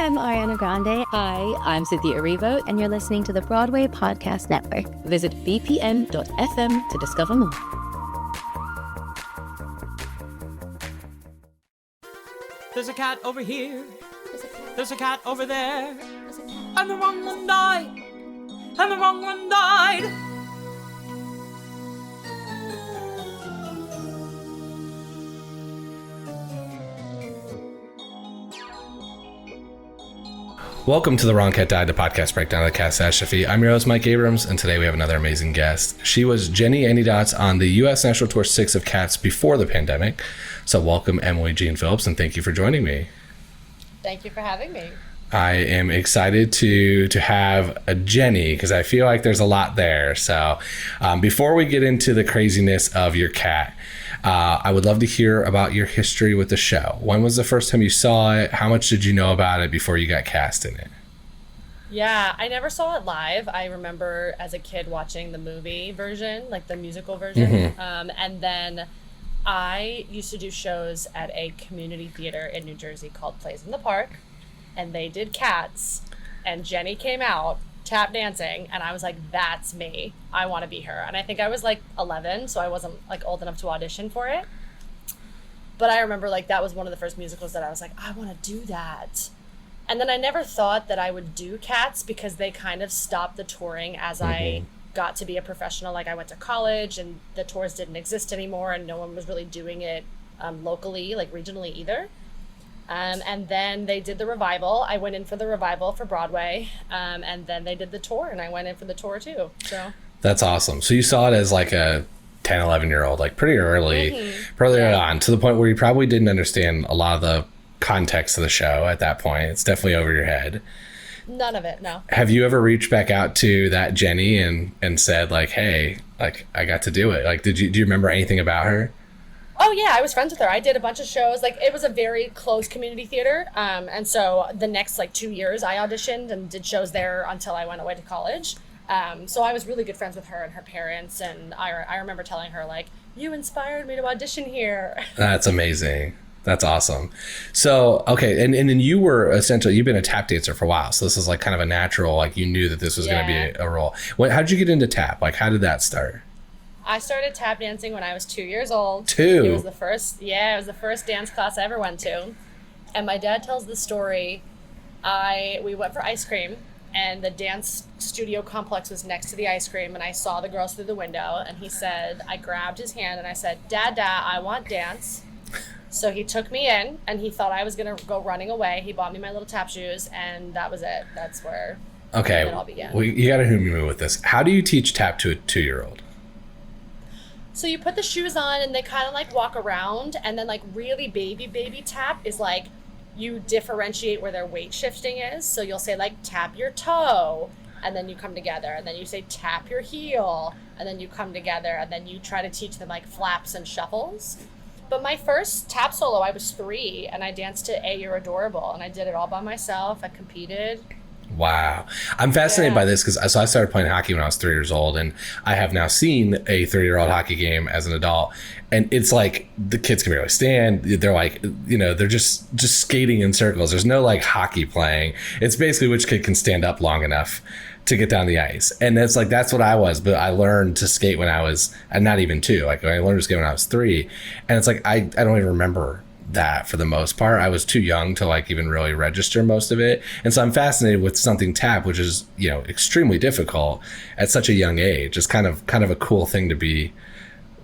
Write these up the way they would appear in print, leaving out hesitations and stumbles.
I'm Ariana Grande. Hi, I'm Cynthia Erivo, and you're listening to the Broadway Podcast Network. Visit bpn.fm to discover more. There's a cat over here. There's a cat over there. And the wrong one died. And the wrong one died. Welcome to the Wrong Cat Died, the podcast breakdown of the catastrophe. I'm your host, Mike Abrams, and today we have another amazing guest. She was Jennyanydots on the U.S. National Tour 6 of Cats before the pandemic. So welcome, Emily Jeanne Phillips, and thank you for joining me. Thank you for having me. I am excited to have a Jenny because I feel like there's a lot there. So before we get into the craziness of your cat, I would love to hear about your history with the show. When was the first time you saw it? How much did you know about it before you got cast in it? Yeah, I never saw it live. I remember as a kid watching the movie version, like the musical version. Mm-hmm. And then I used to do shows at a community theater in New Jersey called Plays in the Park. And they did Cats. And Jenny came out tap dancing. And I was like, that's me. I want to be her. And I think I was like 11. So I wasn't like old enough to audition for it. But I remember like that was one of the first musicals that I was like, I want to do that. And then I never thought that I would do Cats because they kind of stopped the touring as I got to be a professional. Like I went to college and the tours didn't exist anymore and no one was really doing it locally, like regionally either. And then they did the revival. I went in for the revival for Broadway. And then they did the tour and I went in for the tour too. So that's awesome. So you saw it as like a 10, 11-year-old, like pretty early on, to the point where you probably didn't understand a lot of the context of the show at that point. It's definitely over your head. None of it, no. Have you ever reached back out to that Jenny and said like, hey, like I got to do it? Like, do you remember anything about her? Oh yeah, I was friends with her. I did a bunch of shows. Like it was a very close community theater. And so the next like 2 years I auditioned and did shows there until I went away to college. So I was really good friends with her and her parents. And I remember telling her like, you inspired me to audition here. That's amazing. That's awesome. So, okay. And then you were essentially, you've been a tap dancer for a while. So this is like kind of a natural, like you knew that this was going to be a role. How did you get into tap? Like, how did that start? I started tap dancing when I was 2 years old. 2? It was the first dance class I ever went to. And my dad tells the story. We went for ice cream and the dance studio complex was next to the ice cream and I saw the girls through the window and he said, I grabbed his hand and I said, Dad, I want dance. So he took me in and he thought I was going to go running away. He bought me my little tap shoes and that was it. That's where it all began. Well, you got to humor me with this. How do you teach tap to a 2-year-old? So you put the shoes on and they kind of like walk around and then like really baby tap is like you differentiate where their weight shifting is. So you'll say like tap your toe and then you come together and then you say tap your heel and then you come together and then you try to teach them like flaps and shuffles. But my first tap solo, I was 3 and I danced to A You're Adorable and I did it all by myself. I competed. Wow. I'm fascinated by this because I started playing hockey when I was 3 years old and I have now seen a 3-year-old hockey game as an adult. And it's like the kids can barely stand. They're like, they're just skating in circles. There's no like hockey playing. It's basically which kid can stand up long enough to get down the ice. And it's like, that's what I was. But I learned to skate when I was, and not even 2. Like I learned to skate when I was 3. And it's like, I don't even remember that for the most part. I was too young to like even really register most of it. And so I'm fascinated with something tap, which is, extremely difficult at such a young age. It's kind of a cool thing to be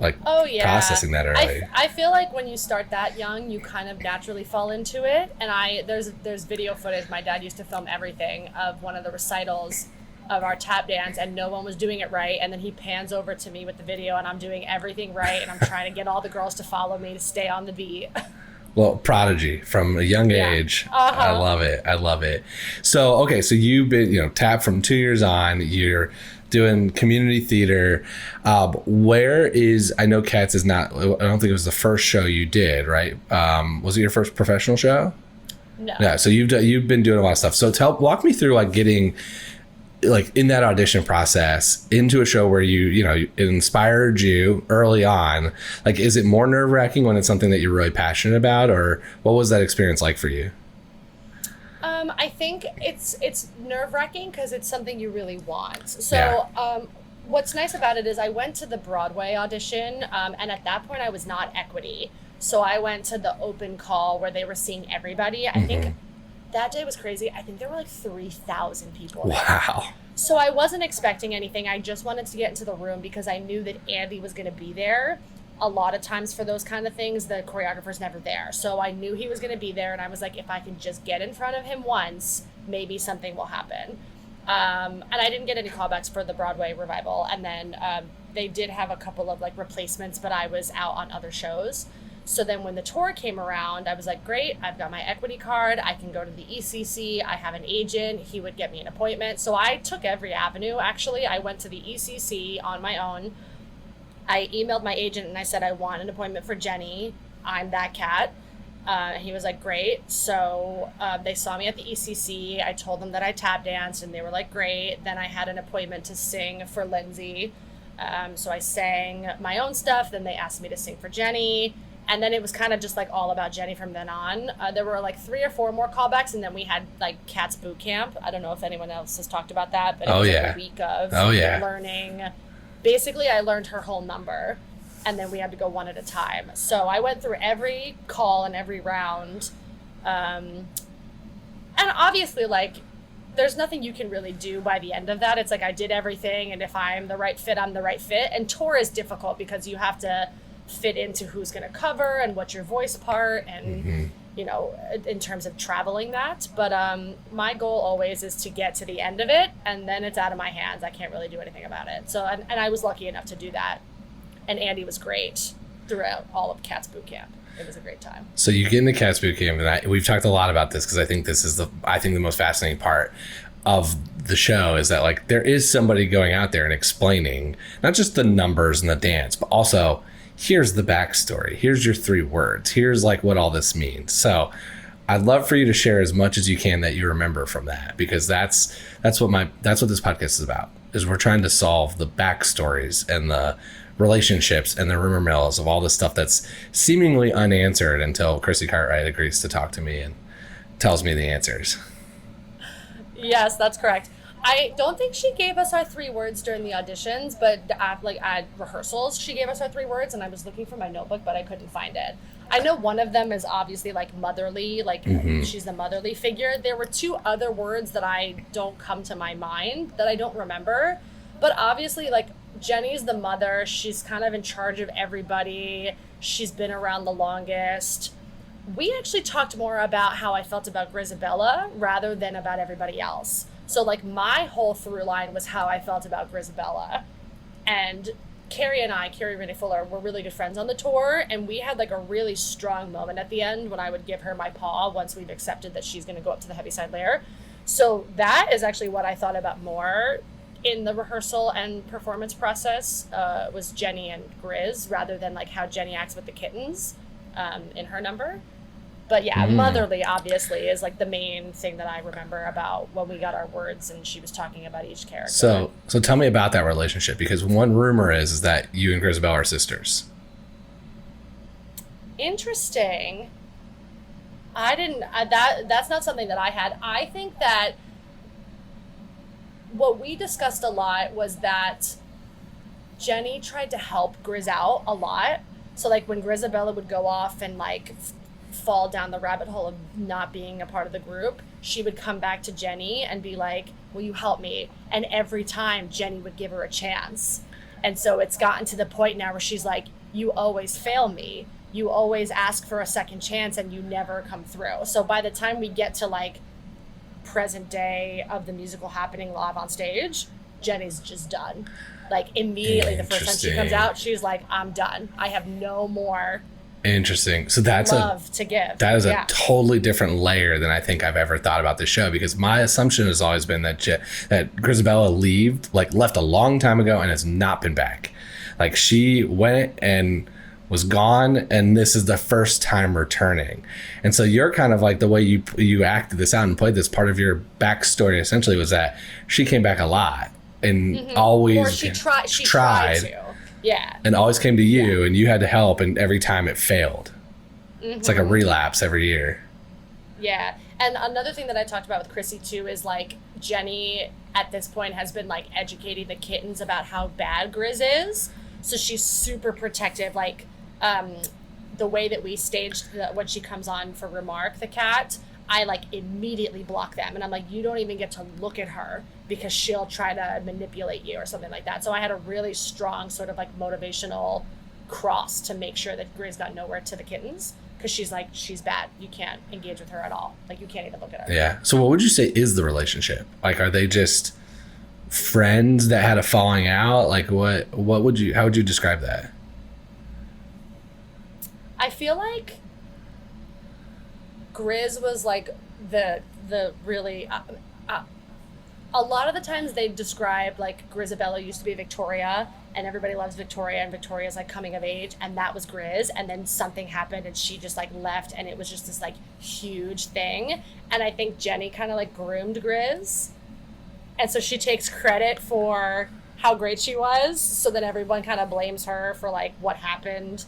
like processing that early. I feel like when you start that young, you kind of naturally fall into it. And there's video footage. My dad used to film everything of one of the recitals of our tap dance and no one was doing it right. And then he pans over to me with the video and I'm doing everything right. And I'm trying to get all the girls to follow me to stay on the beat. Well, prodigy from a young age. I love it. So, okay. So you've been, tap from 2 years on, you're doing community theater. I know Cats is not, I don't think it was the first show you did, right? Was it your first professional show? No. Yeah. So you've been doing a lot of stuff. So walk me through like getting like in that audition process into a show where it inspired you early on. Like, is it more nerve-wracking when it's something that you're really passionate about, or what was that experience like for you? I think it's nerve-wracking because it's something you really want. So what's nice about it is I went to the Broadway audition, and at that point I was not equity. So I went to the open call where they were seeing everybody. I think that day was crazy. I think there were like 3,000 people there. Wow. So I wasn't expecting anything. I just wanted to get into the room because I knew that Andy was going to be there. A lot of times for those kind of things, the choreographer's never there. So I knew he was going to be there, and I was like, if I can just get in front of him once, maybe something will happen. And I didn't get any callbacks for the Broadway revival. And then they did have a couple of like replacements, but I was out on other shows. So then when the tour came around, I was like, great, I've got my equity card. I can go to the ECC. I have an agent. He would get me an appointment. So I took every avenue, actually. I went to the ECC on my own. I emailed my agent and I said, I want an appointment for Jenny. I'm that cat. He was like, great. So they saw me at the ECC. I told them that I tap danced and they were like, great. Then I had an appointment to sing for Lindsay. So I sang my own stuff. Then they asked me to sing for Jenny. And then it was kind of just like all about Jenny from then on. There were like 3 or 4 more callbacks, and then we had like Cats Boot Camp. I don't know if anyone else has talked about that, but it was like a week of learning. Basically, I learned her whole number, and then we had to go one at a time. So I went through every call and every round. And obviously, like, there's nothing you can really do by the end of that. It's like I did everything, and if I'm the right fit, I'm the right fit. And tour is difficult because you have to fit into who's going to cover and what's your voice part and you know, in terms of traveling that. But my goal always is to get to the end of it, and then it's out of my hands. I can't really do anything about it. So and I was lucky enough to do that, and Andy was great throughout all of Cats Boot Camp. It was a great time. So you get into Cats Boot Camp, and we've talked a lot about this because I think this is the most fascinating part of the show is that like there is somebody going out there and explaining not just the numbers and the dance, but also here's the backstory. Here's your 3 words. Here's like what all this means. So I'd love for you to share as much as you can that you remember from that, because that's what this podcast is about, is we're trying to solve the backstories and the relationships and the rumor mills of all the stuff that's seemingly unanswered until Chrissy Cartwright agrees to talk to me and tells me the answers. Yes, that's correct. I don't think she gave us our 3 words during the auditions, but at rehearsals, she gave us our 3 words, and I was looking for my notebook, but I couldn't find it. I know one of them is obviously like motherly, like she's the motherly figure. There were 2 other words that I don't come to my mind, that I don't remember, but obviously like Jenny's the mother. She's kind of in charge of everybody. She's been around the longest. We actually talked more about how I felt about Grizabella rather than about everybody else. So like my whole through line was how I felt about Grizabella. And Carrie Renee Fuller, were really good friends on the tour, and we had like a really strong moment at the end when I would give her my paw once we've accepted that she's going to go up to the Heaviside layer. So that is actually what I thought about more in the rehearsal and performance process, was Jenny and Grizz, rather than like how Jenny acts with the kittens in her number. But yeah, motherly obviously is like the main thing that I remember about when we got our words and she was talking about each character. So tell me about that relationship, because one rumor is that you and Grizabella are sisters. Interesting. That's not something that I had. I think that what we discussed a lot was that Jenny tried to help Grizz out a lot. So like when Grizabella would go off and like fall down the rabbit hole of not being a part of the group, she would come back to Jenny and be like, will you help me? And every time Jenny would give her a chance. And so it's gotten to the point now where she's like, you always fail me. You always ask for a second chance and you never come through. So by the time we get to like present day of the musical happening live on stage, Jenny's just done. Like immediately the first time she comes out, she's like, I'm done. I have no more Interesting. So that's love to give. That is a totally different layer than I think I've ever thought about this show, because my assumption has always been that Grizabella left a long time ago and has not been back. Like she went and was gone, and this is the first time returning. And so you're kind of like, the way you acted this out and played this, part of your backstory essentially was that she came back a lot and always or she tried to. Yeah. And always came to you, and you had to help, and every time it failed. It's like a relapse every year. Yeah. And another thing that I talked about with Chrissy too is like Jenny at this point has been like educating the kittens about how bad Grizz is. So she's super protective. Like the way that we staged when she comes on for Remark, the cat, I like immediately block them. And I'm like, you don't even get to look at her because she'll try to manipulate you or something like that. So I had a really strong sort of like motivational cross to make sure that Grizz got nowhere to the kittens. Because she's like, she's bad. You can't engage with her at all. Like, you can't even look at her. Yeah. So what would you say is the relationship? Like, are they just friends that had a falling out? Like, how would you describe that? I feel like Grizz was like the really... a lot of the times they describe like Grizabella used to be Victoria, and everybody loves Victoria, and Victoria's like coming of age, and that was Grizz, and then something happened and she just like left, and it was just this like huge thing. And I think Jenny kind of like groomed Grizz, and so she takes credit for how great she was, so that everyone kind of blames her for like what happened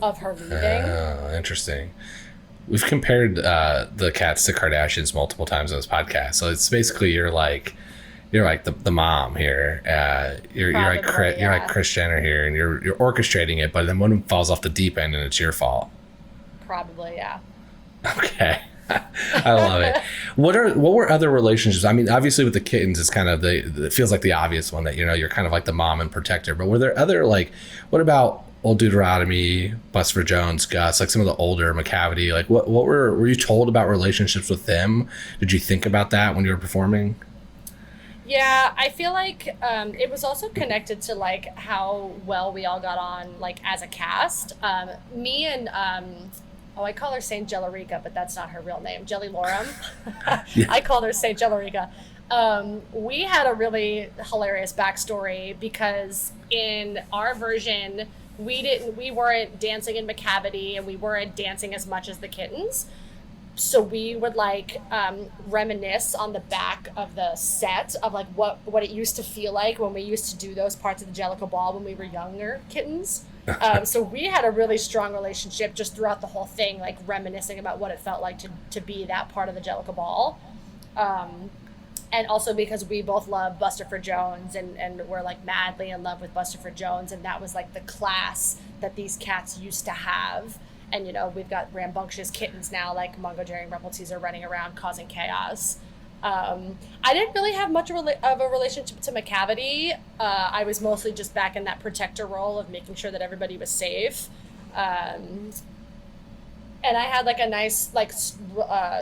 of her leaving. Oh, interesting. We've compared the cats to Kardashians multiple times on this podcast. So it's basically you're like the mom here. You're like Kris Jenner here, and you're orchestrating it. But then one falls off the deep end, and it's your fault. Probably, yeah. Okay, I love it. What were other relationships? I mean, obviously with the kittens, it's kind of it feels like the obvious one that you're kind of like the mom and protector. But were there other like what about Old Deuteronomy, Buster Jones, Gus, like some of the older McCavity, like what were you told about relationships with them? Did you think about that when you were performing? Yeah, I feel like it was also connected to like how well we all got on like as a cast. Me and I call her Saint Jellarica, but that's not her real name. Jelly Lorum. Yeah. I called her Saint Jellarica. We had a really hilarious backstory because in our version, we weren't dancing in McCavity, and we weren't dancing as much as the kittens. So we would like reminisce on the back of the set of like what it used to feel like when we used to do those parts of the Jellicle Ball when we were younger kittens. So we had a really strong relationship just throughout the whole thing, like reminiscing about what it felt like to be that part of the Jellicle Ball. And also because we both love Buster Jones and we're like madly in love with Buster Jones, and that was like the class that these cats used to have. And we've got rambunctious kittens now like Mungo Jerry and Rumpleteazer running around causing chaos. I didn't really have much of a relationship to McCavity. I was mostly just back in that protector role of making sure that everybody was safe. And I had like a nice, like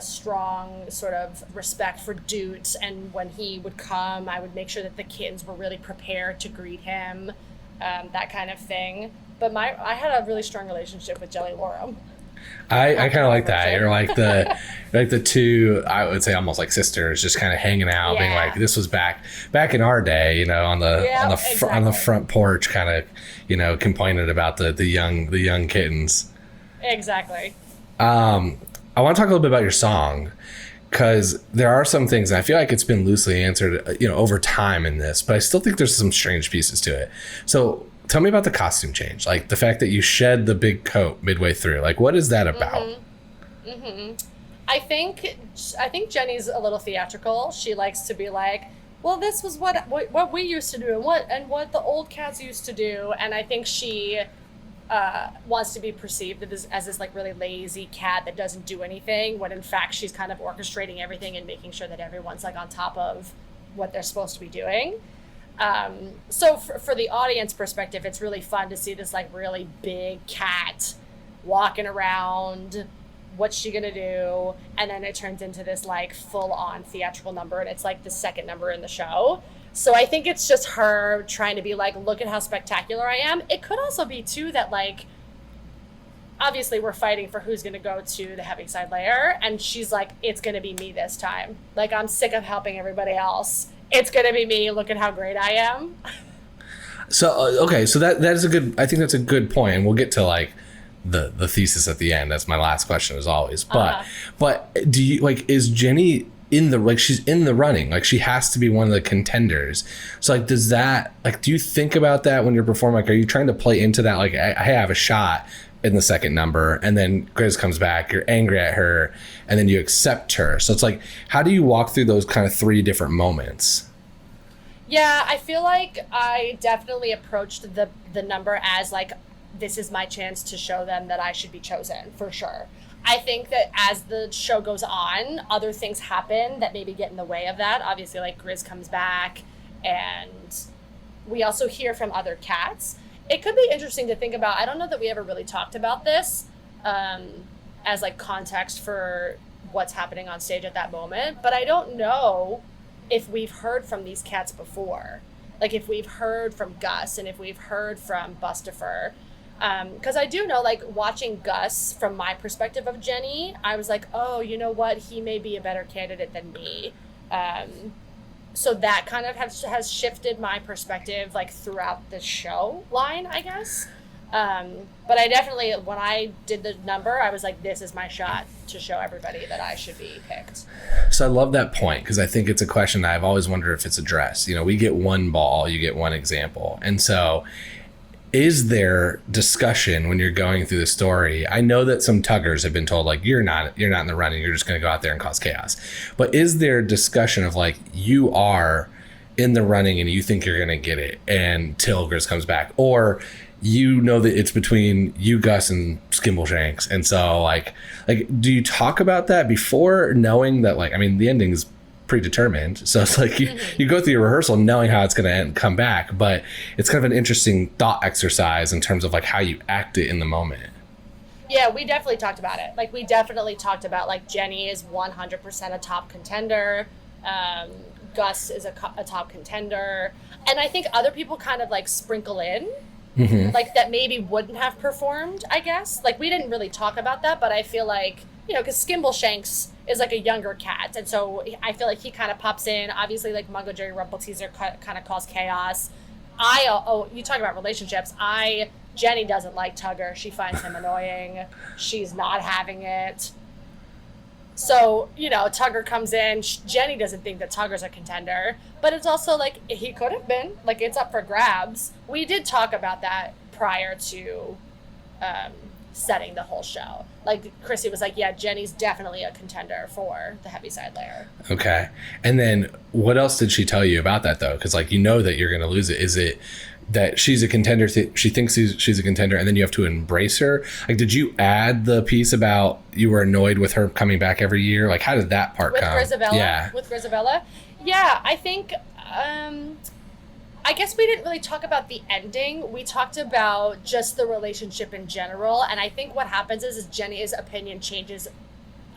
strong sort of respect for Doot. And when he would come, I would make sure that the kittens were really prepared to greet him, that kind of thing. But I had a really strong relationship with Jelly Lorum. I kind of like that. You're like the two, I would say almost like sisters, just kind of hanging out, being like, this was back in our day, on the front porch, kind of, complaining about the young kittens. Exactly. I want to talk a little bit about your song, because there are some things, and I feel like it's been loosely answered, over time in this, but I still think there's some strange pieces to it. So tell me about the costume change, like the fact that you shed the big coat midway through. Like, what is that about? I think Jenny's a little theatrical. She likes to be like, well, this was what we used to do and what the old cats used to do. And I think she wants to be perceived as this like really lazy cat that doesn't do anything, when in fact she's kind of orchestrating everything and making sure that everyone's like on top of what they're supposed to be doing. So for the audience perspective, it's really fun to see this like really big cat walking around. What's she gonna do? And then it turns into this like full on theatrical number, and it's like the second number in the show. So I think it's just her trying to be like, look at how spectacular I am. It could also be too that like, obviously we're fighting for who's gonna go to the Heaviside Lair, and she's like, it's gonna be me this time. Like, I'm sick of helping everybody else. It's gonna be me. Look at how great I am. So okay, so that is a good. I think that's a good point, and we'll get to like the thesis at the end. That's my last question, as always. But do you like, is Jenny in the, like, she's in the running, like she has to be one of the contenders? So like, does that, like, do you think about that when you're performing? Like, are you trying to play into that, like, hey, I have a shot in the second number, and then Grizz comes back, you're angry at her, and then you accept her. So it's like, how do you walk through those kind of 3 different moments? Yeah, I feel like I definitely approached the number as like, this is my chance to show them that I should be chosen, for sure. I think that as the show goes on, other things happen that maybe get in the way of that. Obviously, like Grizz comes back, and we also hear from other cats. It could be interesting to think about. I don't know that we ever really talked about this as like context for what's happening on stage at that moment, but I don't know if we've heard from these cats before. Like if we've heard from Gus and if we've heard from Bustifer. Because I do know, like, watching Gus from my perspective of Jenny, I was like, oh, you know what? He may be a better candidate than me. So that kind of has shifted my perspective, like, throughout the show line, I guess. But I definitely, when I did the number, I was like, this is my shot to show everybody that I should be picked. So I love that point, because I think it's a question that I've always wondered if it's addressed. You know, we get one ball, you get one example. And so is there discussion when you're going through the story? I know that some tuggers have been told, like, you're not in the running, you're just going to go out there and cause chaos. But is there discussion of, like, you are in the running and you think you're going to get it until Grizz comes back? Or you know that it's between you, Gus, and Skimbleshanks, and so like do you talk about that before, knowing that, like, I mean, the ending's predetermined, so it's like you go through your rehearsal knowing how it's going to end, come back, but it's kind of an interesting thought exercise in terms of like how you act it in the moment. Yeah, we definitely talked about it. Like, we definitely talked about, like, Jenny is 100% a top contender. Gus is a top contender. And I think other people kind of, like, sprinkle in, like, that maybe wouldn't have performed, I guess. Like, we didn't really talk about that, but I feel like, you know, because Skimbleshanks is, like, a younger cat. And so I feel like he kind of pops in. Obviously, like, Mungo Jerry Rumpleteazer kind of cause chaos. You talk about relationships. Jenny doesn't like Tugger. She finds him annoying. She's not having it. So, you know, Tugger comes in. Jenny doesn't think that Tugger's a contender. But it's also like, he could have been. Like, it's up for grabs. We did talk about that prior to setting the whole show. Like, Chrissy was like, yeah, Jenny's definitely a contender for the Heaviside Layer. Okay. And then what else did she tell you about that, though? Because, like, you know that you're going to lose it. Is it that she's a contender, she thinks she's a contender, and then you have to embrace her? Like, did you add the piece about you were annoyed with her coming back every year? Like, how did that part come? Grizabella? Yeah. With Grizabella? Yeah, I think, I guess we didn't really talk about the ending. We talked about just the relationship in general, and I think what happens is Jenny's opinion changes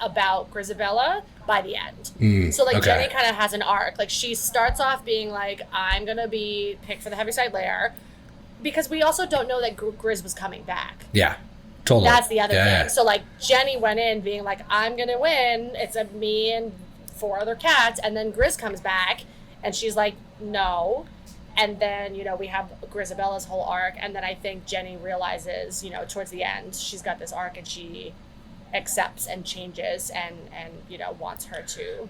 about Grizabella by the end. So, like, okay. Jenny kind of has an arc. Like, she starts off being like, I'm gonna be picked for the Heaviside Layer, because we also don't know that Grizz was coming back. Yeah, totally. That's the other thing. So, like, Jenny went in being like, I'm gonna win. It's me and 4 other cats, and then Grizz comes back, and she's like, no. And then, you know, we have Grizabella's whole arc, and then I think Jenny realizes, you know, towards the end, she's got this arc, and she accepts and changes and you know, wants her to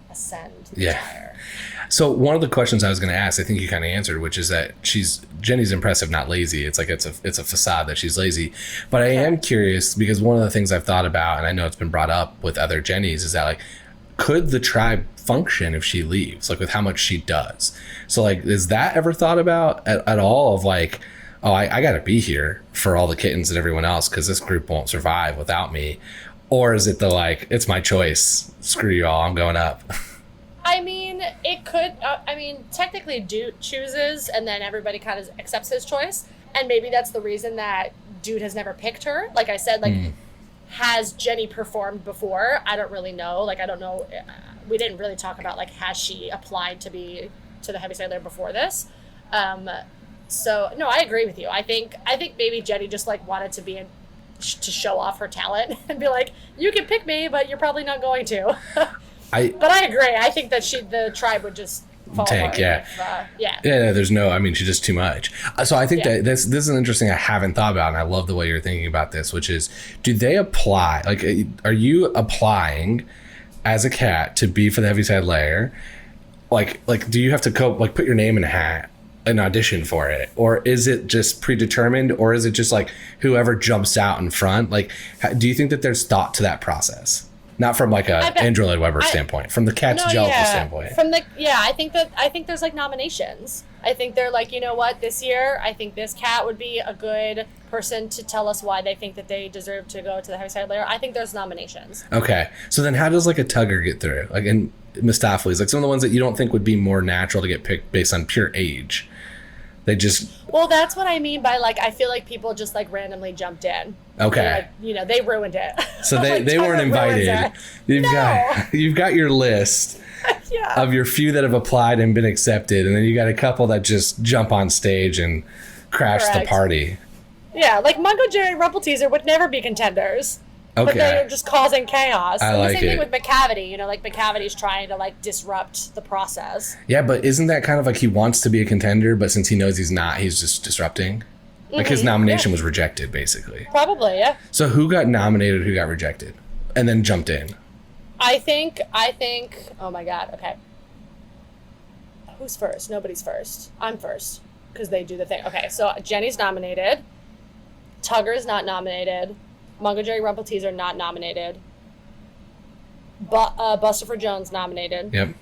ascend higher. So one of the questions I was going to ask, I think you kind of answered, which is that Jenny's impressive, not lazy. It's like it's a facade that she's lazy. But I am curious, because one of the things I've thought about, and I know it's been brought up with other Jennys, is that, like, could the tribe function if she leaves, like, with how much she does? So, like, is that ever thought about at all, of like, oh, I got to be here for all the kittens and everyone else because this group won't survive without me? Or is it like, it's my choice, screw you all, I'm going up? I mean, it could, technically Dude chooses and then everybody kind of accepts his choice. And maybe that's the reason that Dude has never picked her. Like I said, like, has Jenny performed before? I don't really know. Like, I don't know. We didn't really talk about, like, has she applied to the Heaviside Layer before this? So no, I agree with you. I think maybe Jenny just, like, wanted to to show off her talent and be like, you can pick me, but you're probably not going to. But I agree. I think that the tribe would just fall tank, apart. There's no, she's just too much. So I think that this is an interesting I haven't thought about, and I love the way you're thinking about this, which is, do they apply? Like, are you applying as a cat to be for the Heaviside Layer? Like, do you have to put your name in a hat an audition for it, or is it just predetermined, or is it just like whoever jumps out in front? Like, do you think that there's thought to that process? Not from like a Andrew Lloyd Webber standpoint, from the Cat's Jellicle standpoint. I think there's like nominations. I think they're like, you know what, this year I think this cat would be a good person to tell us why they think that they deserve to go to the Heaviside Layer. I think there's nominations. Okay. So then how does like a Tugger get through? Like in Mistopheles, like some of the ones that you don't think would be more natural to get picked based on pure age. They just... Well, that's what I mean by like, I feel like people just like randomly jumped in. Okay. Like, you know, they ruined it. So like, they weren't invited. You've got your list of your few that have applied and been accepted, and then you got a couple that just jump on stage and crash the party. Yeah, like Mungo, Jerry, and Rumpleteazer would never be contenders. Okay. But they're just causing chaos. And the same thing with McCavity, you know, like McCavity's trying to like disrupt the process. Yeah, but isn't that kind of like he wants to be a contender, but since he knows he's not, he's just disrupting? Like his nomination was rejected, basically. Probably, yeah. So who got nominated, who got rejected? And then jumped in? I think, oh my God, okay. Who's first? Nobody's first. I'm first, because they do the thing. Okay, so Jenny's nominated. Tugger's not nominated. Mungo, Jerry, Rumpleteazer not nominated. Buster Jones nominated. Yep.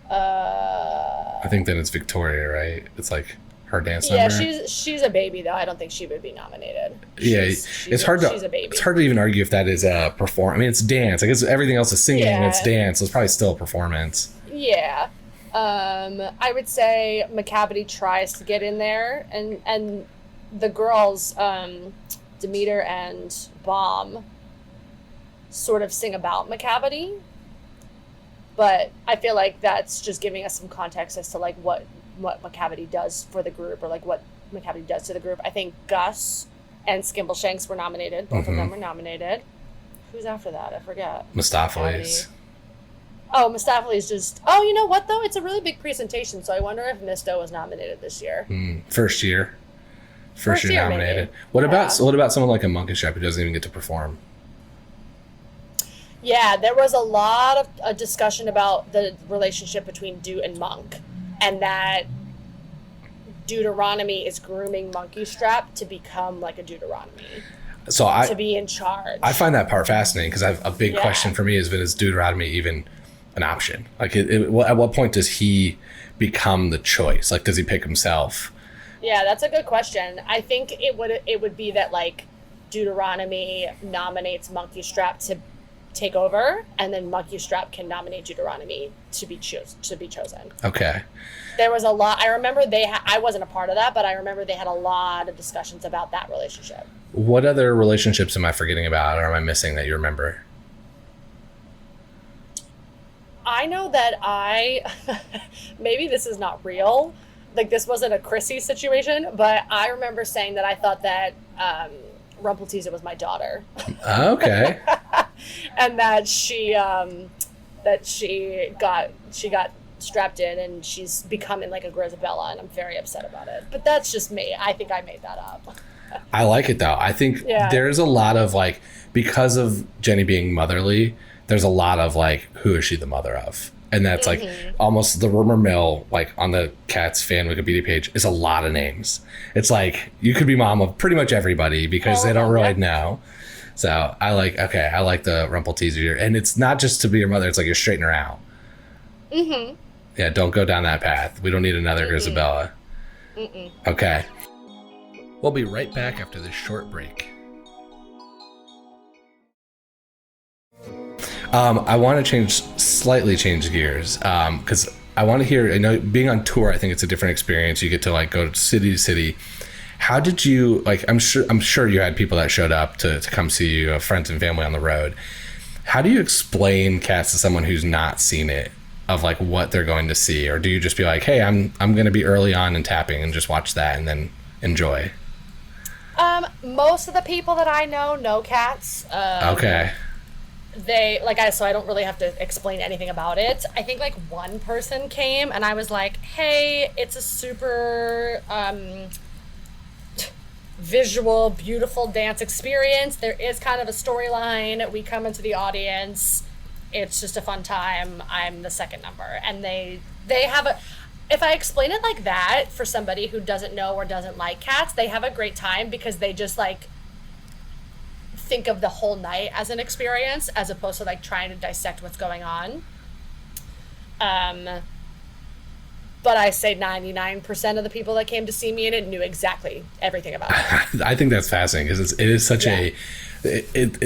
I think then it's Victoria, right? It's like her dance number. Yeah, she's a baby though. I don't think she would be nominated. She's a baby. It's hard to even argue if that is a performance. I mean, it's dance. I guess everything else is singing and it's dance, so it's probably still a performance. Yeah. I would say McCavity tries to get in there, and the girls, Demeter and Bomb, sort of sing about McCavity, but I feel like that's just giving us some context as to like what McCavity does for the group, or like what McCavity does to the group. I think Gus and Skimbleshanks were nominated. Both of them were nominated. Who's after that? I forget. Mistopheles. Oh, Mistopheles just... Oh, you know what, though? It's a really big presentation, so I wonder if Misto was nominated this year. First year nominated. Maybe. What about someone like a Monkish Rap who doesn't even get to perform? Yeah, there was a lot of a discussion about the relationship between Dude and Monk, and that Deuteronomy is grooming Monkey Strap to become like a Deuteronomy. To be in charge. I find that part fascinating, because a big question for me has been, is Deuteronomy even an option? Like, at what point does he become the choice? Like, does he pick himself? Yeah, that's a good question. I think it would be that like Deuteronomy nominates Monkey Strap to take over, and then Monkey Strap can nominate Deuteronomy to be chosen. Okay. There was a lot. I remember I wasn't a part of that, but I remember they had a lot of discussions about that relationship. What other relationships am I forgetting about, or am I missing that you remember? I know that maybe this is not real. Like, this wasn't a Chrissy situation, but I remember saying that I thought that Rumpleteazer was my daughter. Okay. And that she got strapped in, and she's becoming like a Grizabella, and I'm very upset about it. But that's just me. I think I made that up. I like it though. I think there's a lot of like, because of Jenny being motherly, there's a lot of like, who is she the mother of? And that's like almost the rumor mill, like on the Cats fan Wikipedia page, is a lot of names. It's like, you could be mom of pretty much everybody, because they don't really know. So I like the Rumpleteazer, and it's not just to be your mother. It's like you're straightening her out. Yeah, don't go down that path. We don't need another Grizabella. Okay. We'll be right back after this short break. I want to slightly change gears, because I want to hear, I know being on tour, I think it's a different experience. You get to like go city to city. How did you, like, I'm sure you had people that showed up to come see you, friends and family on the road. How do you explain Cats to someone who's not seen it, of like what they're going to see? Or do you just be like, hey, I'm going to be early on and tapping and just watch that and then enjoy? Most of the people that I know Cats. Okay. So I don't really have to explain anything about it. I think like one person came, and I was like, hey, it's a super visual, beautiful dance experience. There is kind of a storyline. We come into the audience. It's just a fun time. I'm the second number. And they have if I explain it like that for somebody who doesn't know or doesn't like cats, they have a great time because they just like think of the whole night as an experience as opposed to like trying to dissect what's going on. But I say 99% of the people that came to see me in it knew exactly everything about it. I think that's fascinating because it is such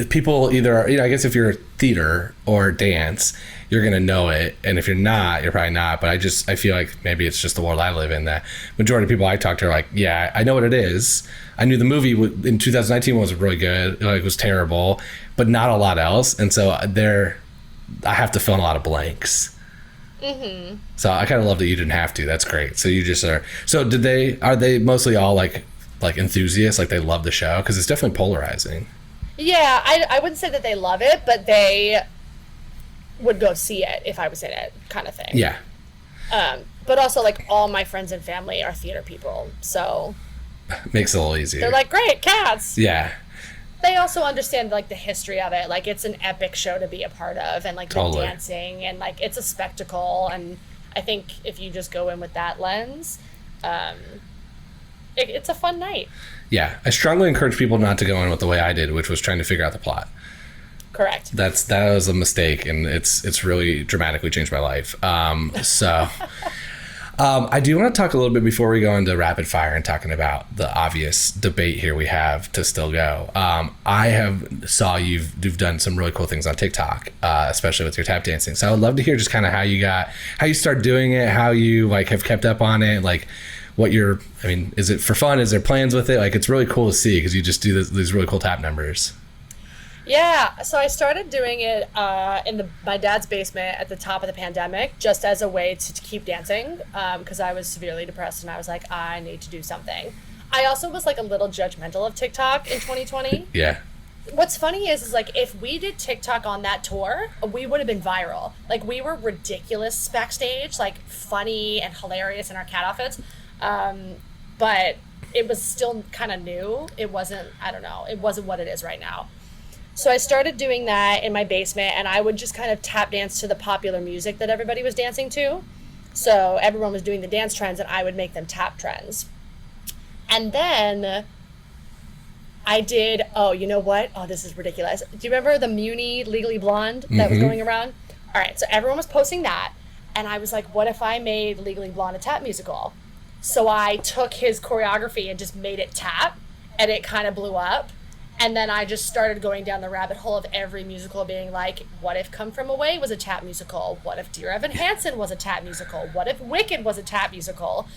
people either are, I guess if you're theater or dance, you're going to know it. And if you're not, you're probably not. But I feel like maybe it's just the world I live in that majority of people I talk to are like, yeah, I know what it is. I knew the movie in 2019 was really good. Like, it was terrible, but not a lot else. And so I have to fill in a lot of blanks. Mm-hmm. So I kind of love that you didn't have to. That's great. So you just are. So are they mostly all like enthusiasts? Like they love the show? Because it's definitely polarizing. Yeah, I wouldn't say that they love it, but they would go see it if I was in it, kind of thing. Yeah. But also, like, all my friends and family are theater people, so makes it a little easier. They're like, great, cats. Yeah. They also understand like the history of it. Like, it's an epic show to be a part of, and like the dancing, and like it's a spectacle. And I think if you just go in with that lens, it's a fun night. Yeah, I strongly encourage people not to go in with the way I did, which was trying to figure out the plot. Correct. That was a mistake, and it's really dramatically changed my life. I do want to talk a little bit before we go into rapid fire and talking about the obvious debate here we have to still go. I saw you've done some really cool things on TikTok, especially with your tap dancing. So I would love to hear just kind of how you started doing it, how you like have kept up on it, like is it for fun? Is there plans with it? Like, it's really cool to see because you just do these really cool tap numbers. Yeah, so I started doing it in my dad's basement at the top of the pandemic, just as a way to keep dancing, because I was severely depressed and I was like, I need to do something. I also was like a little judgmental of TikTok in 2020. Yeah. What's funny is like if we did TikTok on that tour, we would have been viral. Like, we were ridiculous backstage, like funny and hilarious in our cat outfits, but it was still kind of new. It wasn't what it is right now. So I started doing that in my basement, and I would just kind of tap dance to the popular music that everybody was dancing to. So everyone was doing the dance trends, and I would make them tap trends. And then I did, you know what? Oh, this is ridiculous. Do you remember the Muni Legally Blonde that was going around? All right, so everyone was posting that, and I was like, what if I made Legally Blonde a tap musical? So I took his choreography and just made it tap, and it kind of blew up. And then I just started going down the rabbit hole of every musical, being like, what if Come From Away was a tap musical? What if Dear Evan Hansen was a tap musical? What if Wicked was a tap musical?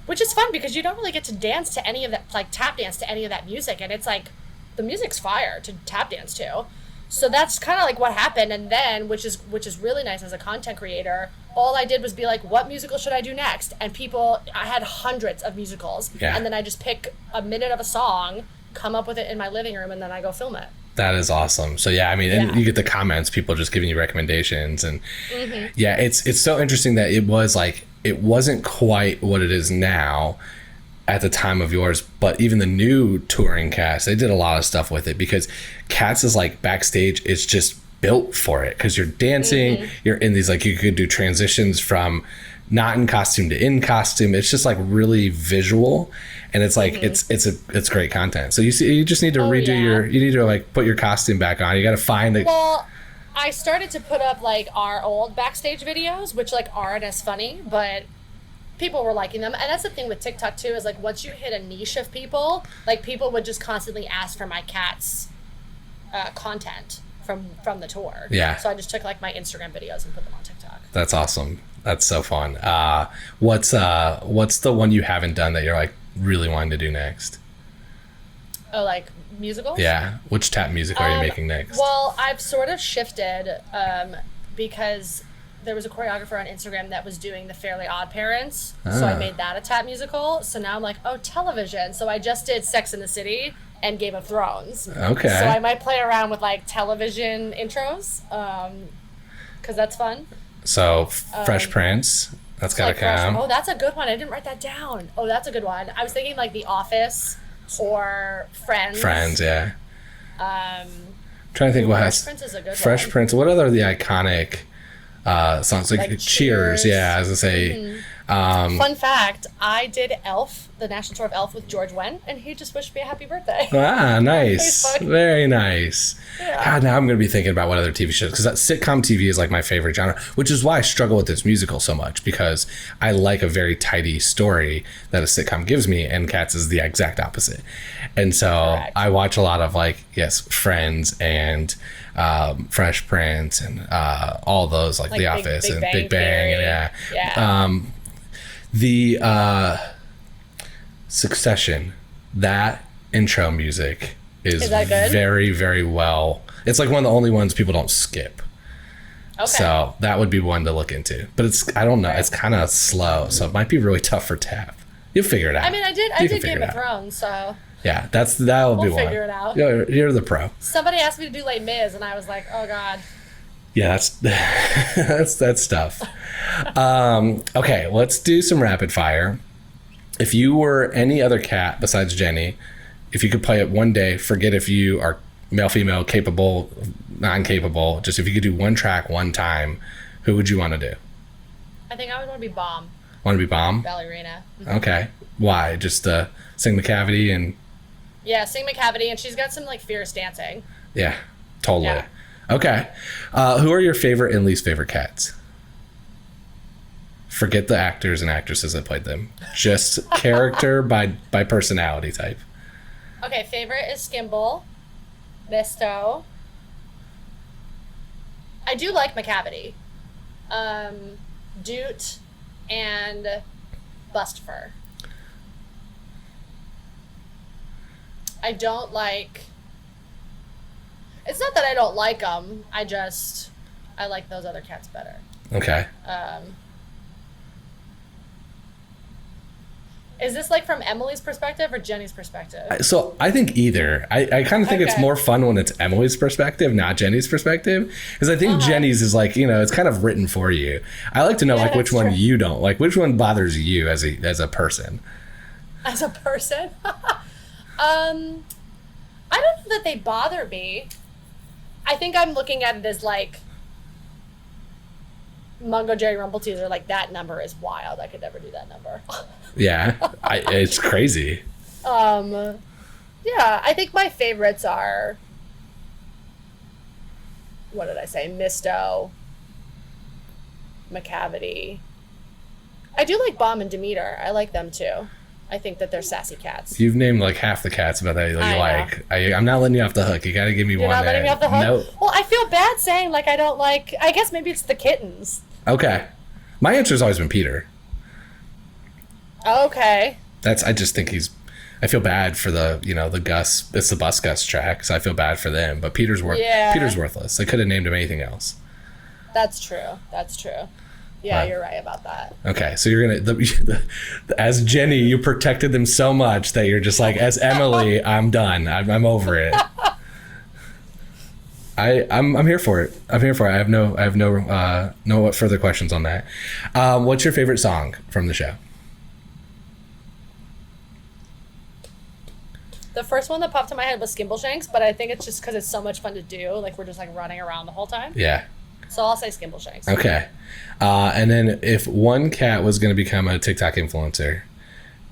Which is fun because you don't really get to dance to any of that, like tap dance to any of that music. And it's like, the music's fire to tap dance to. So that's kind of like what happened. And then, which is really nice as a content creator, all I did was be like, what musical should I do next? And I had hundreds of musicals. Yeah. And then I just pick a minute of a song, come up with it in my living room, and then I go film it. That is awesome. So and you get the comments, people just giving you recommendations, and it's so interesting that it wasn't quite what it is now at the time of yours, but even the new touring cast, they did a lot of stuff with it because Cats is like backstage, it's just built for it because you're dancing, you're in these, like, you could do transitions from not in costume to in costume. It's just like really visual, and it's like it's great content. So you just need to you need to like put your costume back on. You got to find it. Well, I started to put up like our old backstage videos, which like aren't as funny, but people were liking them. And that's the thing with TikTok too, is like once you hit a niche of people, like people would just constantly ask for my Cats content from the tour. Yeah. So I just took like my Instagram videos and put them on TikTok. That's awesome. That's so fun. What's the one you haven't done that you're like really wanting to do next? Oh, like musicals? Yeah. Which tap music are you making next? Well, I've sort of shifted because there was a choreographer on Instagram that was doing the Fairly Odd Parents. So I made that a tap musical. So now I'm like, television. So I just did Sex and the City and Game of Thrones. Okay. So I might play around with like television intros because that's fun. So Fresh Prince, that's gotta count. Oh, that's a good one. I didn't write that down. Oh, that's a good one. I was thinking like The Office or Friends. Friends, yeah. Trying to think what has Fresh Prince is a good Fresh one. Prince. What other of the iconic songs like Cheers. Cheers. Yeah, I was gonna say. Fun fact, I did Elf, the national tour of Elf with George Wendt, and he just wished me a happy birthday. Ah, nice. Facebook. Very nice. Yeah. God, now I'm going to be thinking about what other TV shows, because that sitcom TV is like my favorite genre, which is why I struggle with this musical so much, because I like a very tidy story that a sitcom gives me, and Cats is the exact opposite. And so Correct. I watch a lot of Friends and Fresh Prince and all those, like The Office and Big Bang. And Yeah. The Succession, that intro music is that good? very, very well. It's like one of the only ones people don't skip. Okay. So that would be one to look into. But I don't know, Right. it's kind of slow, so it might be really tough for Tap. You'll figure it out. I mean, I You did can Game figure it of out. Thrones, so Yeah, that'll be we'll one. figure it out. You're the pro. Somebody asked me to do Les Mis, and I was like, oh god. Yeah, that's tough. Okay, let's do some rapid fire. If you were any other cat besides Jenny, if you could play it one day, forget if you are male, female, capable, non-capable, just if you could do one track one time, who would you want to do? I think I would want to be Bomb, Want to be Bomb? ballerina. Okay. Why? Just sing the cavity and... Yeah, sing McCavity, and she's got some fierce dancing. Yeah, totally. Yeah. Okay. Who are your favorite and least favorite cats? Forget the actors and actresses that played them. Just character by personality type. Okay, favorite is Skimble, Misto. I do like McCavity. Doot and Bustfur. I don't like... It's not that I don't like them. I like those other cats better. Okay. Is this from Emily's perspective or Jenny's perspective? So I think either. I kind of think it's Okay. more fun when it's Emily's perspective, not Jenny's perspective. Because I think Jenny's is it's kind of written for you. I like to know Yeah, which that's one true. you don't like. Which one bothers you as a person? As a person? I don't know that they bother me. I think I'm looking at it as Mungo Jerry Rumpleteazer, that number is wild. I could never do that number. Yeah, it's crazy. Yeah, I think my favorites are, what did I say? Misto, McCavity. I do like Bomb and Demeter. I like them too. I think that they're sassy cats. You've named half the cats about that you I know. like. I'm not letting you off the hook. You got to give me You're one. not letting me off the hook? Nope. Well, I feel bad saying I don't like, I guess maybe it's the kittens. Okay. My answer's always been Peter. Okay. I just think I feel bad for the Gus. It's the Bus Gus track, so I feel bad for them. But Peter's Yeah. Peter's worthless. They could have named him anything else. That's true. Yeah, Wow. you're right about that. Okay, so you're gonna as Jenny, you protected them so much that you're just as Emily, I'm done. I'm over it. I'm here for it. I have no further questions on that. What's your favorite song from the show? The first one that popped in my head was Skimbleshanks, but I think it's just because it's so much fun to do. We're just running around the whole time. Yeah. So I'll say Skimbleshanks. Okay. And then if one cat was going to become a TikTok influencer,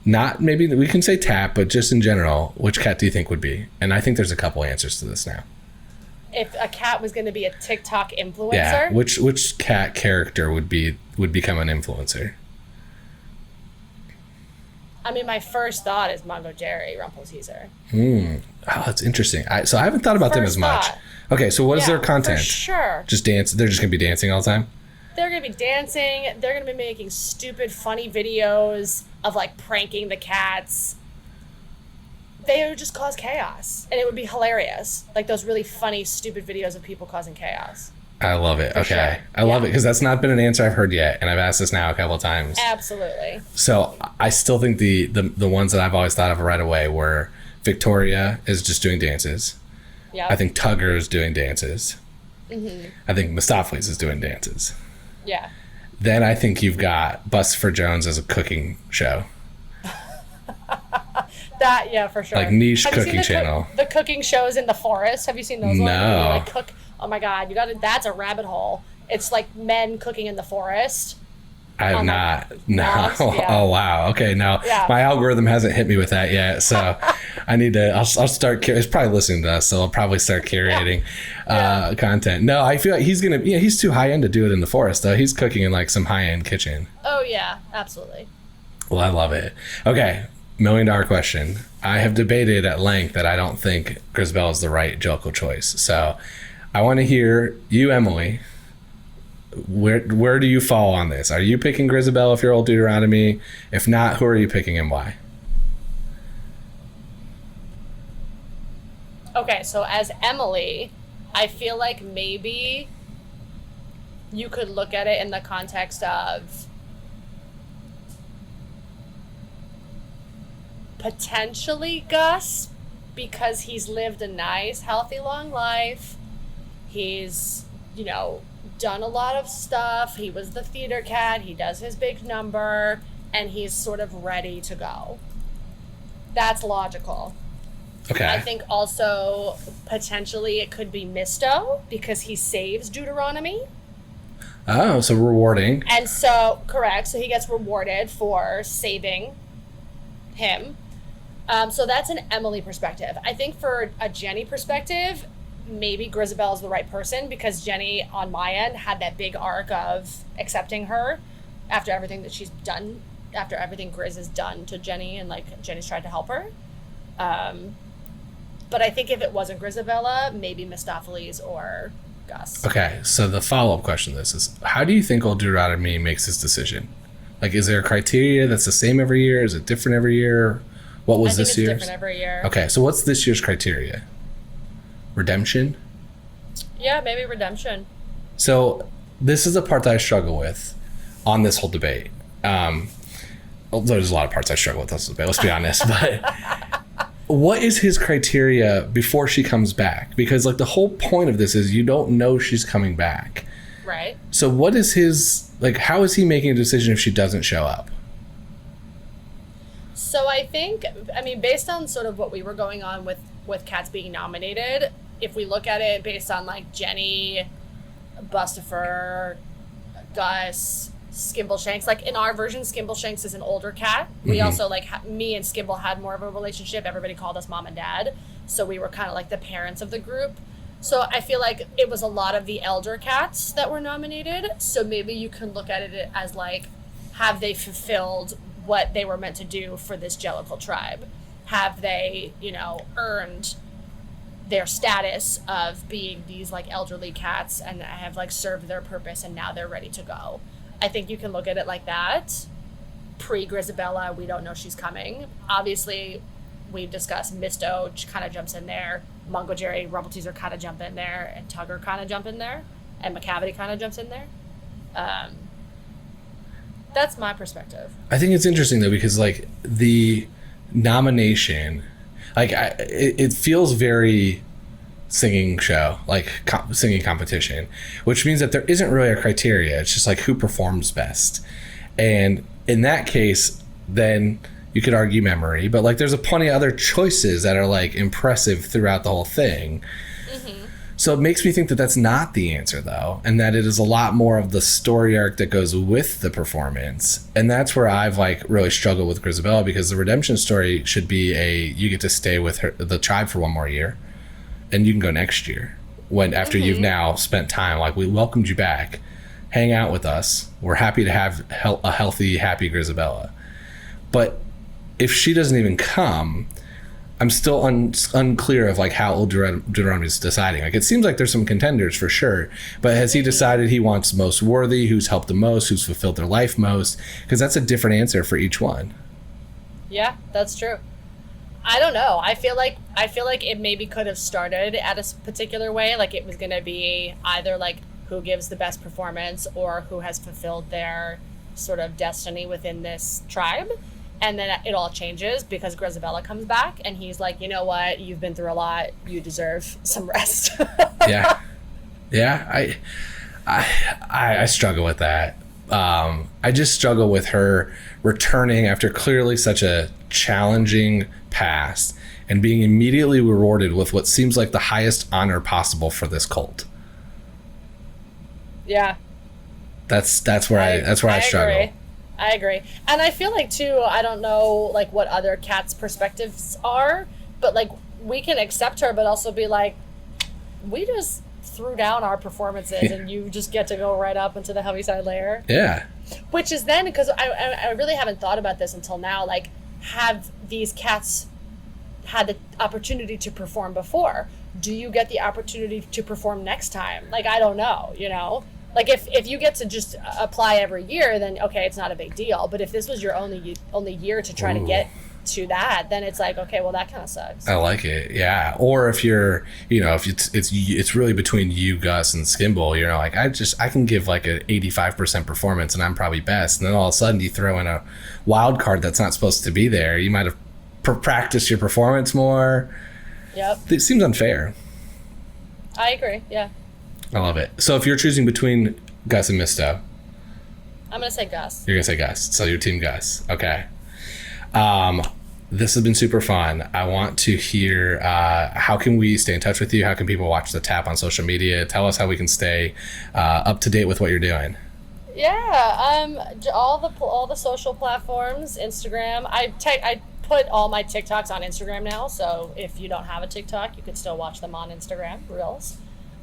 not maybe we can say Tap, but just in general, which cat do you think would be? And I think there's a couple answers to this now. If a cat was going to be a TikTok influencer, Yeah. Which cat character would become an influencer? I mean, my first thought is Mungo Jerry Rumpleteazer. Oh, that's interesting. So I haven't thought about them First as much. thought. Okay, so what is their content? For sure. Just dance. They're just gonna be dancing all the time. They're going to be dancing. They're going to be making stupid, funny videos of pranking the cats. They would just cause chaos, and it would be hilarious. Those really funny, stupid videos of people causing chaos. I love it. Okay, sure. I love it because that's not been an answer I've heard yet, and I've asked this now a couple of times. Absolutely. So I still think the ones that I've always thought of right away were Victoria is just doing dances. Yeah. I think Tugger is doing dances. I think Mistopheles is doing dances. Yeah. Then I think you've got Bustfur Jones as a cooking show. That, yeah, for sure. Niche Have you cooking seen channel. The cooking shows in the forest. Have you seen those ones? No. Where they cook. Oh my God, that's a rabbit hole. It's like men cooking in the forest. I have not. No. Yeah. Oh, wow. Okay. No, Yeah. my algorithm hasn't hit me with that yet. So I need to, I'll start, it's probably listening to us. So I'll probably start curating content. No, I feel like he's too high end to do it in the forest though. He's cooking in like some high end kitchen. Oh yeah, absolutely. Well, I love it. Okay. $1 million question. I have debated at length that I don't think Grizabella is the right Jellicle choice. So I want to hear you, Emily. Where do you fall on this? Are you picking Grizabella if you're old Deuteronomy? If not, who are you picking and why? Okay, so as Emily, I feel like maybe you could look at it in the context of potentially Gus, because he's lived a nice, healthy, long life. He's, done a lot of stuff. He was the theater cat. He does his big number, and he's sort of ready to go. That's logical. Okay. I think also potentially it could be Misto because he saves Deuteronomy. Oh, so rewarding. And so, correct. So he gets rewarded for saving him. So that's an Emily perspective. I think for a Jenny perspective, maybe Grizabella is the right person because Jenny, on my end, had that big arc of accepting her after everything that she's done, after everything Grizz has done to Jenny, and like Jenny's tried to help her. But I think if it wasn't Grizabella, maybe Mistopheles or Gus. Okay, so the follow-up question to this is, how do you think old Deuteronomy makes his decision? Like, is there a criteria that's the same every year? Is it different every year? What was this year's? Different every year. Okay, so what's this year's criteria? Redemption? Yeah, maybe redemption. So this is the part that I struggle with on this whole debate. There's a lot of parts I struggle with on this debate, let's be honest. But what is his criteria before she comes back? Because like the whole point of this is you don't know she's coming back. Right. So what is his, like, how is he making a decision if she doesn't show up? So I think, based on sort of what we were going on with cats being nominated, if we look at it based on like Jenny, Bustifer, Gus, Skimbleshanks, like in our version, Skimbleshanks is an older cat. We also me and Skimble had more of a relationship. Everybody called us mom and dad. So we were kind of like the parents of the group. So I feel like it was a lot of the elder cats that were nominated. So maybe you can look at it as like, have they fulfilled what they were meant to do for this Jellicle tribe? Have they, earned their status of being these like elderly cats and have like served their purpose and now they're ready to go? I think you can look at it like that. Pre-Grizabella, we don't know she's coming. Obviously, we've discussed Misto kind of jumps in there. Mungo Jerry, Rumpleteazer kind of jump in there, and Tugger kind of jump in there, and McCavity kind of jumps in there. That's my perspective. I think it's interesting though, because like the nomination, like it feels very singing show, like singing competition, which means that there isn't really a criteria. It's just like who performs best. And in that case, then you could argue memory, but like there's plenty of other choices that are like impressive throughout the whole thing. So it makes me think that that's not the answer though, and that it is a lot more of the story arc that goes with the performance. And that's where I've like really struggled with Grizabella, because the redemption story should be you get to stay with the tribe for one more year and you can go next year after you've now spent time, like we welcomed you back, hang out with us. We're happy to have a healthy, happy Grizabella. But if she doesn't even come, I'm still unclear of like how old Deuteronomy is deciding. Like it seems like there's some contenders for sure, but has he decided he wants most worthy, who's helped the most, who's fulfilled their life most? Because that's a different answer for each one. Yeah, that's true. I don't know. I feel like it maybe could have started at a particular way. Like it was going to be either like who gives the best performance or who has fulfilled their sort of destiny within this tribe. And then it all changes because Grizabella comes back and he's like, you know what? You've been through a lot. You deserve some rest. Yeah. I struggle with that. I just struggle with her returning after clearly such a challenging past and being immediately rewarded with what seems like the highest honor possible for this cult. Yeah. That's where I struggle. Agree. I agree. And I feel like too, I don't know like what other cats' perspectives are, but like we can accept her but also be like, we just threw down our performances and you just get to go right up into the Heaviside layer. Yeah. Which is then, because I really haven't thought about this until now, like, have these cats had the opportunity to perform before? Do you get the opportunity to perform next time? Like, I don't know, you know? Like, if you get to just apply every year, then, okay, it's not a big deal. But if this was your only year to try to get to that, then it's like, okay, well, that kind of sucks. I like it, yeah. Or if you're, you know, if it's really between you, Gus, and Skimble, you know, like I can give like an 85% performance and I'm probably best, and then all of a sudden you throw in a wild card that's not supposed to be there. You might have practiced your performance more. Yep. It seems unfair. I agree, yeah. I love it. So if you're choosing between Gus and Misto, I'm gonna say Gus. You're gonna say Gus. So you're team Gus. Okay. This has been super fun. I want to hear how can we stay in touch with you? How can people watch the Tap on social media? Tell us how we can stay up to date with what you're doing. Yeah, all the social platforms, Instagram. I put all my TikToks on Instagram now, so if you don't have a TikTok, you could still watch them on Instagram Reels.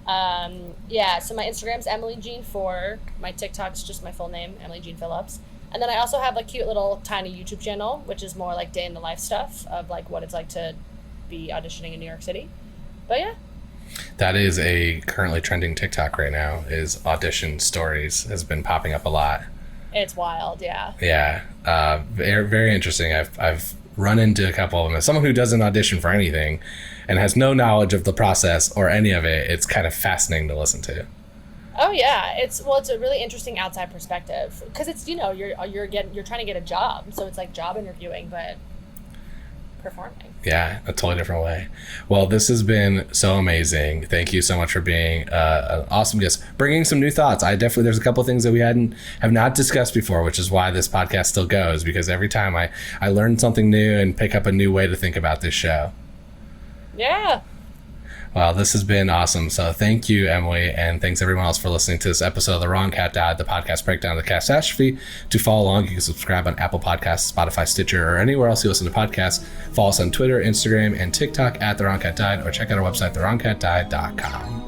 Yeah, so my Instagram's Emily Jeanne 4. My TikTok's just my full name, Emily Jeanne Phillips. And then I also have a cute little tiny YouTube channel, which is more like day in the life stuff of like what it's like to be auditioning in New York City. But yeah. That is a currently trending TikTok right now, is audition stories, has been popping up a lot. It's wild, yeah. Yeah, very, very interesting. I've run into a couple of them. As someone who doesn't audition for anything and has no knowledge of the process or any of it, it's kind of fascinating to listen to. Oh yeah, it's a really interesting outside perspective because it's, you know, you're trying to get a job, so it's like job interviewing but performing. Yeah, a totally different way. Well, this has been so amazing. Thank you so much for being an awesome guest, bringing some new thoughts. There's a couple of things that we have not discussed before, which is why this podcast still goes, because every time I learn something new and pick up a new way to think about this show. Yeah. Well, this has been awesome. So thank you, Emily, and thanks everyone else for listening to this episode of The Wrong Cat Died, the podcast breakdown of the catastrophe. To follow along, you can subscribe on Apple Podcasts, Spotify, Stitcher, or anywhere else you listen to podcasts. Follow us on Twitter, Instagram, and TikTok at The Wrong Cat Died, or check out our website, thewrongcatdied.com.